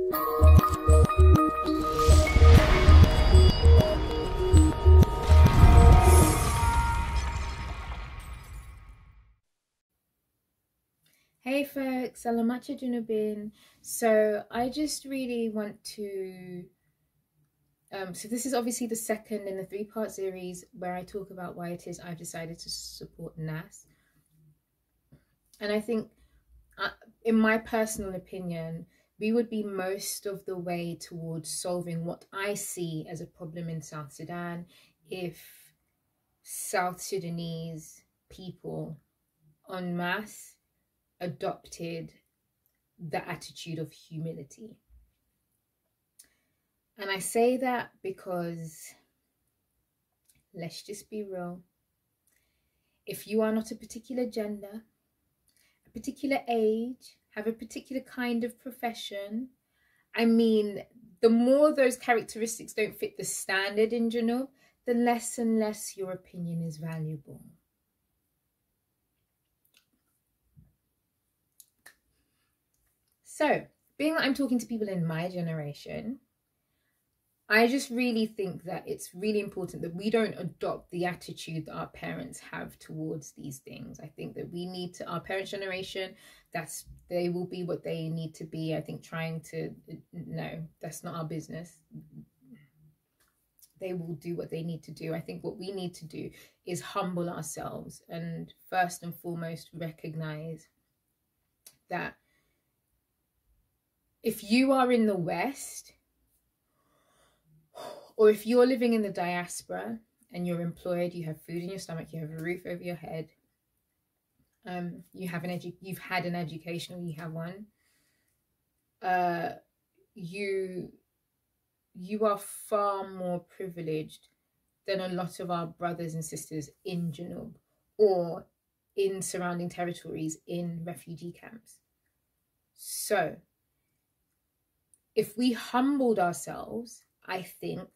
Hey folks, Salamacha Junubin. So I just really want to so this is obviously the second in the 3-part series where I talk about why it is I've decided to support NAS. And I think in my personal opinion, we would be most of the way towards solving what I see as a problem in South Sudan if South Sudanese people en masse adopted the attitude of humility. And I say that because, let's just be real, if you are not a particular gender, a particular age, have a particular kind of profession, I mean, the more those characteristics don't fit the standard in Junub, the less and less your opinion is valuable. So, being that I'm talking to people in my generation, I just really think that it's really important that we don't adopt the attitude that our parents have towards these things. I think that we need to, our parents' generation, they will be what they need to be. I think no, that's not our business. They will do what they need to do. I think what we need to do is humble ourselves and first and foremost recognize that if you are in the West, or if you're living in the diaspora and you're employed, you have food in your stomach, you have a roof over your head, you've had an education, or you have one, you are far more privileged than a lot of our brothers and sisters in Junub or in surrounding territories in refugee camps. So if we humbled ourselves, I think,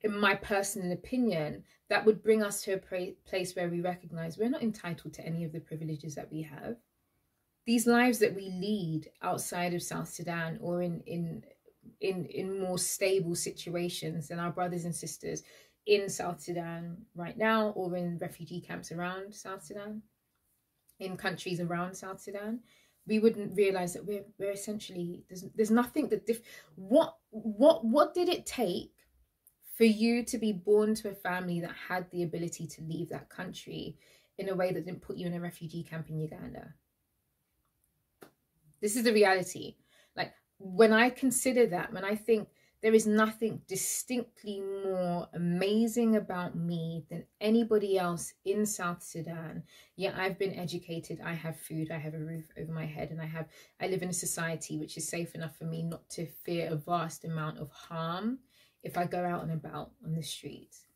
in my personal opinion, that would bring us to a place where we recognize we're not entitled to any of the privileges that we have. These lives that we lead outside of South Sudan or in more stable situations than our brothers and sisters in South Sudan right now, or in refugee camps around South Sudan, in countries around South Sudan, we wouldn't realize that we're essentially, there's nothing that what did it take for you to be born to a family that had the ability to leave that country in a way that didn't put you in a refugee camp in Uganda? This is the reality. Like, when I consider that, when I think there is nothing distinctly more amazing about me than anybody else in South Sudan. Yeah, I've been educated, I have food, I have a roof over my head, and I live in a society which is safe enough for me not to fear a vast amount of harm if I go out and about on the streets.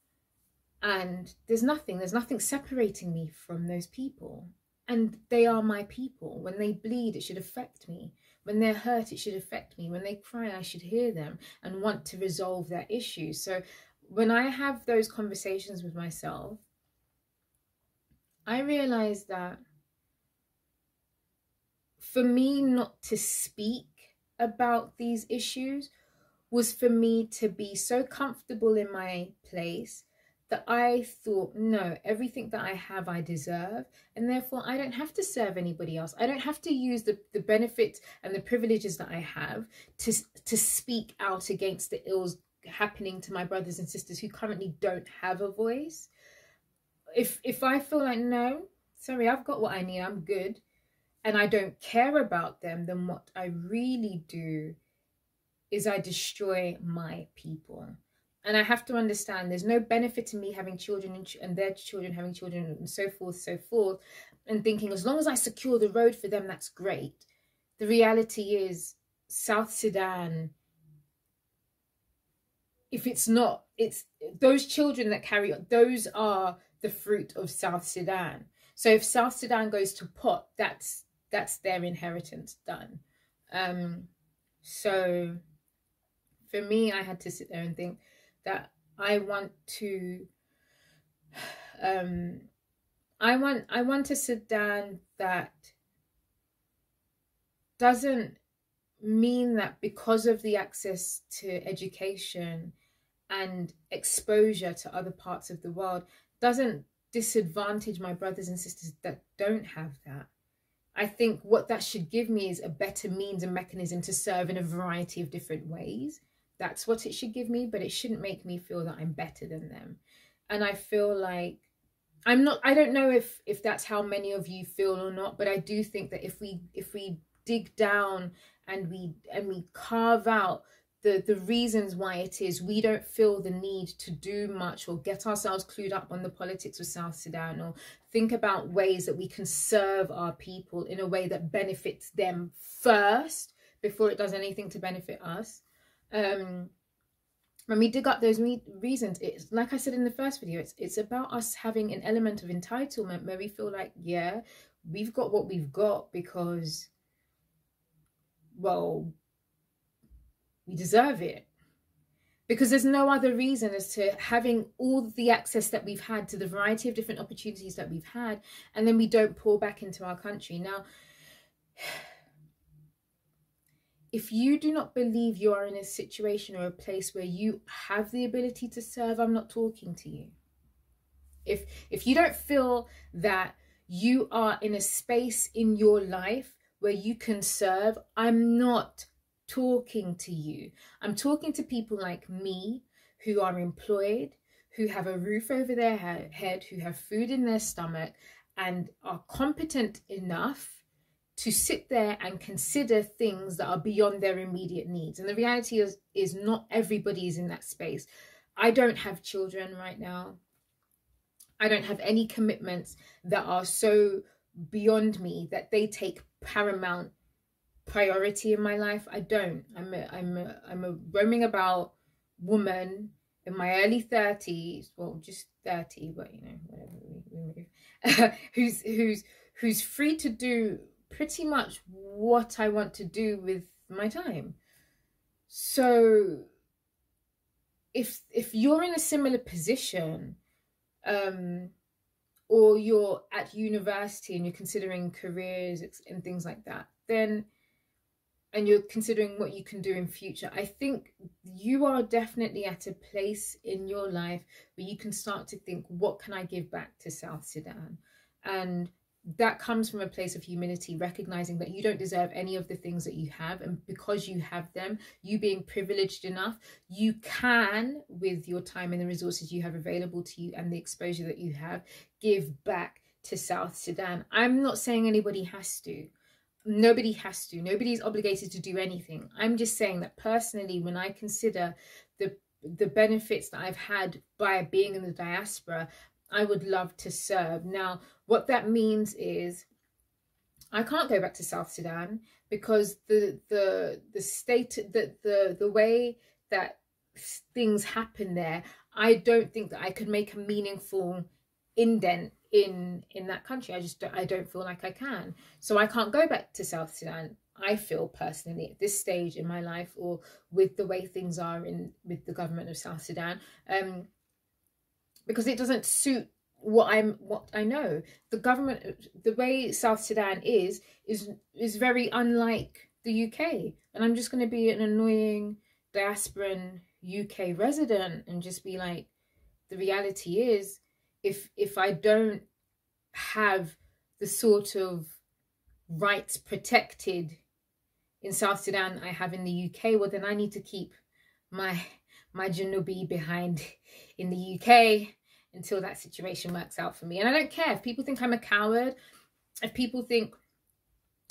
And there's nothing separating me from those people. And they are my people. When they bleed, it should affect me. When they're hurt, it should affect me. When they cry, I should hear them and want to resolve their issues. So when I have those conversations with myself, I realize that for me not to speak about these issues was for me to be so comfortable in my place that I thought, no, everything that I have, I deserve. And therefore, I don't have to serve anybody else. I don't have to use the benefits and the privileges that I have to speak out against the ills happening to my brothers and sisters who currently don't have a voice. If I feel like, no, sorry, I've got what I need, I'm good, and I don't care about them, then what I really do is I destroy my people. And I have to understand there's no benefit to me having children and their children having children and so forth, and thinking as long as I secure the road for them, that's great. The reality is South Sudan, if it's not, it's those children that carry on, those are the fruit of South Sudan. So if South Sudan goes to pot, that's their inheritance done. So for me, I had to sit there and think that I want a Sudan that doesn't mean that because of the access to education and exposure to other parts of the world doesn't disadvantage my brothers and sisters that don't have that. I think what that should give me is a better means and mechanism to serve in a variety of different ways. That's what it should give me, but it shouldn't make me feel that I'm better than them. And I feel like I don't know if that's how many of you feel or not, but I do think that if we dig down and we carve out the reasons why it is we don't feel the need to do much or get ourselves clued up on the politics of South Sudan, or think about ways that we can serve our people in a way that benefits them first before it does anything to benefit us. When we dig up those reasons, it's like I said in the first video, it's about us having an element of entitlement where we feel like, yeah, we've got what we've got because, well, we deserve it. Because there's no other reason as to having all the access that we've had to the variety of different opportunities that we've had, and then we don't pour back into our country. Now, if you do not believe you are in a situation or a place where you have the ability to serve, I'm not talking to you. If you don't feel that you are in a space in your life where you can serve, I'm not talking to you. I'm talking to people like me who are employed, who have a roof over their head, who have food in their stomach, and are competent enough to sit there and consider things that are beyond their immediate needs. And the reality is not everybody is in that space. I don't have children right now. I don't have any commitments that are so beyond me that they take paramount priority in my life. I don't. I'm a roaming about woman in my early 30s, well, just 30, but you know, whatever we move, who's free to do pretty much what I want to do with my time. So if you're in a similar position, or you're at university and you're considering careers and things like that, then, and you're considering what you can do in future, I think you are definitely at a place in your life where you can start to think, what can I give back to South Sudan? And that comes from a place of humility, recognizing that you don't deserve any of the things that you have, and because you have them, you being privileged enough, you can, with your time and the resources you have available to you and the exposure that you have, give back to South Sudan. I'm not saying anybody has to. Nobody has to. Nobody's obligated to do anything. I'm just saying that personally, when I consider the benefits that I've had by being in the diaspora, I would love to serve. Now, what that means is I can't go back to South Sudan because the state, the way that things happen there, I don't think that I could make a meaningful indent in that country. I don't feel like I can. So I can't go back to South Sudan, I feel personally, at this stage in my life, or with the way things are with the government of South Sudan. Because it doesn't suit what I know. The government, the way South Sudan is very unlike the UK. And I'm just going to be an annoying diasporan UK resident and just be like, the reality is, if I don't have the sort of rights protected in South Sudan I have in the UK, well, then I need to keep my Junubi behind in the UK until that situation works out for me. And I don't care if people think I'm a coward, if people think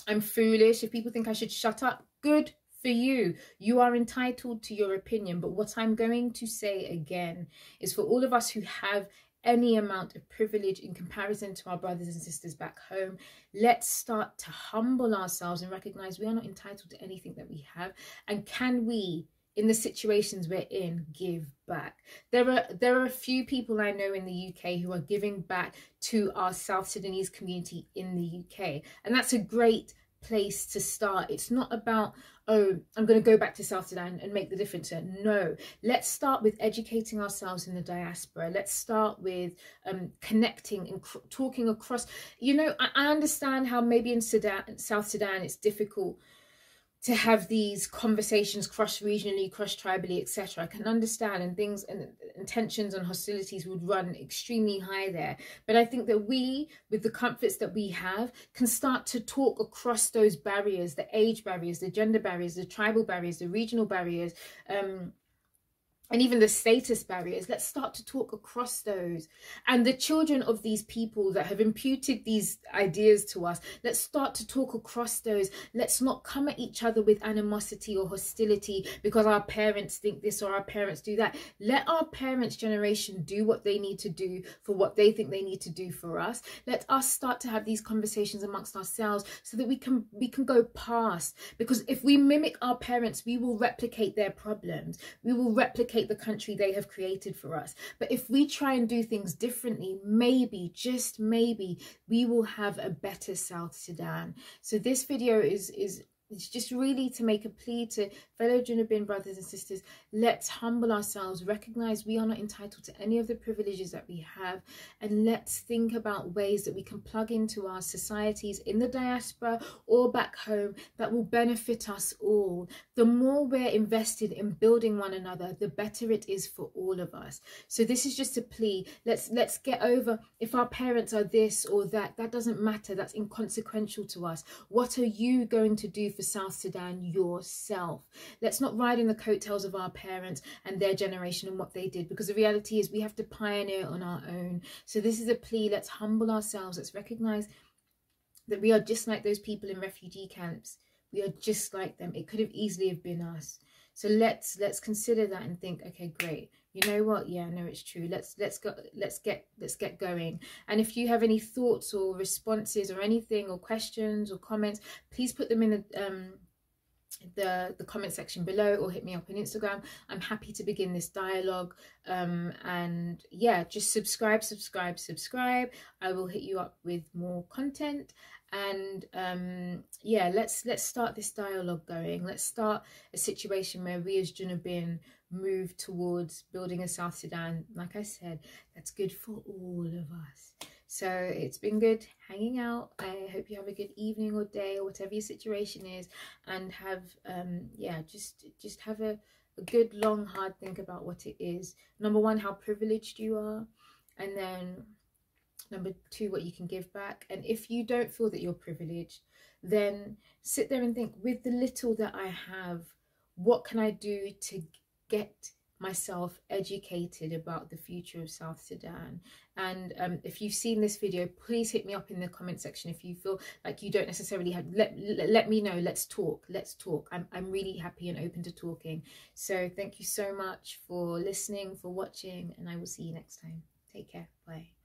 I'm foolish, if people think I should shut up, good for you. You are entitled to your opinion. But what I'm going to say again is, for all of us who have any amount of privilege in comparison to our brothers and sisters back home, let's start to humble ourselves and recognize we are not entitled to anything that we have. And can we, in the situations we're in, give back? There are a few people I know in the UK who are giving back to our South Sudanese community in the UK, and that's a great place to start. It's not about, oh, I'm going to go back to South Sudan and make the difference. No, let's start with educating ourselves in the diaspora. Let's start with connecting and talking across. You know, I understand how maybe in South Sudan it's difficult to have these conversations cross-regionally, cross-tribally, etc. I can understand, and things and tensions and hostilities would run extremely high there. But I think that we, with the comforts that we have, can start to talk across those barriers, the age barriers, the gender barriers, the tribal barriers, the regional barriers, and even the status barriers. Let's start to talk across those. And the children of these people that have imputed these ideas to us, let's start to talk across those. Let's not come at each other with animosity or hostility because our parents think this or our parents do that. Let our parents' generation do what they need to do for what they think they need to do for us. Let us start to have these conversations amongst ourselves so that we can go past. Because if we mimic our parents, we will replicate their problems. We will replicate the country they have created for us. But if we try and do things differently, maybe, just maybe, we will have a better South Sudan. So this video is just really to make a plea to fellow Junubian brothers and sisters. Let's humble ourselves, recognize we are not entitled to any of the privileges that we have, and let's think about ways that we can plug into our societies in the diaspora or back home that will benefit us all. The more we're invested in building one another, the better it is for all of us. So this is just a plea. Let's get over, if our parents are this or that, that doesn't matter. That's inconsequential to us. What are you going to do for South Sudan yourself? Let's not ride in the coattails of our parents and their generation and what they did, because the reality is we have to pioneer on our own. So this is a plea. Let's humble ourselves. Let's recognize that we are just like those people in refugee camps. We are just like them. It could have easily have been us. So let's consider that and think, okay, great. You know what? Yeah, no, it's true. Let's get going. And if you have any thoughts or responses or anything, or questions or comments, please put them in the comment section below, or hit me up on Instagram. I'm happy to begin this dialogue. And yeah, just subscribe. I will hit you up with more content. And yeah, let's start this dialogue going. Let's start a situation where we as Junubian move towards building a South Sudan, like I said, that's good for all of us. So it's been good hanging out. I hope you have a good evening or day or whatever your situation is, and have yeah, just have a good long hard think about what it is. Number one, how privileged you are, and then number two, what you can give back. And if you don't feel that you're privileged, then sit there and think, with the little that I have, what can I do to get myself educated about the future of South Sudan? And if you've seen this video, please hit me up in the comment section. If you feel like you don't necessarily have, let me know. Let's talk. I'm really happy and open to talking. So thank you so much for listening, for watching, and I will see you next time. Take care. Bye.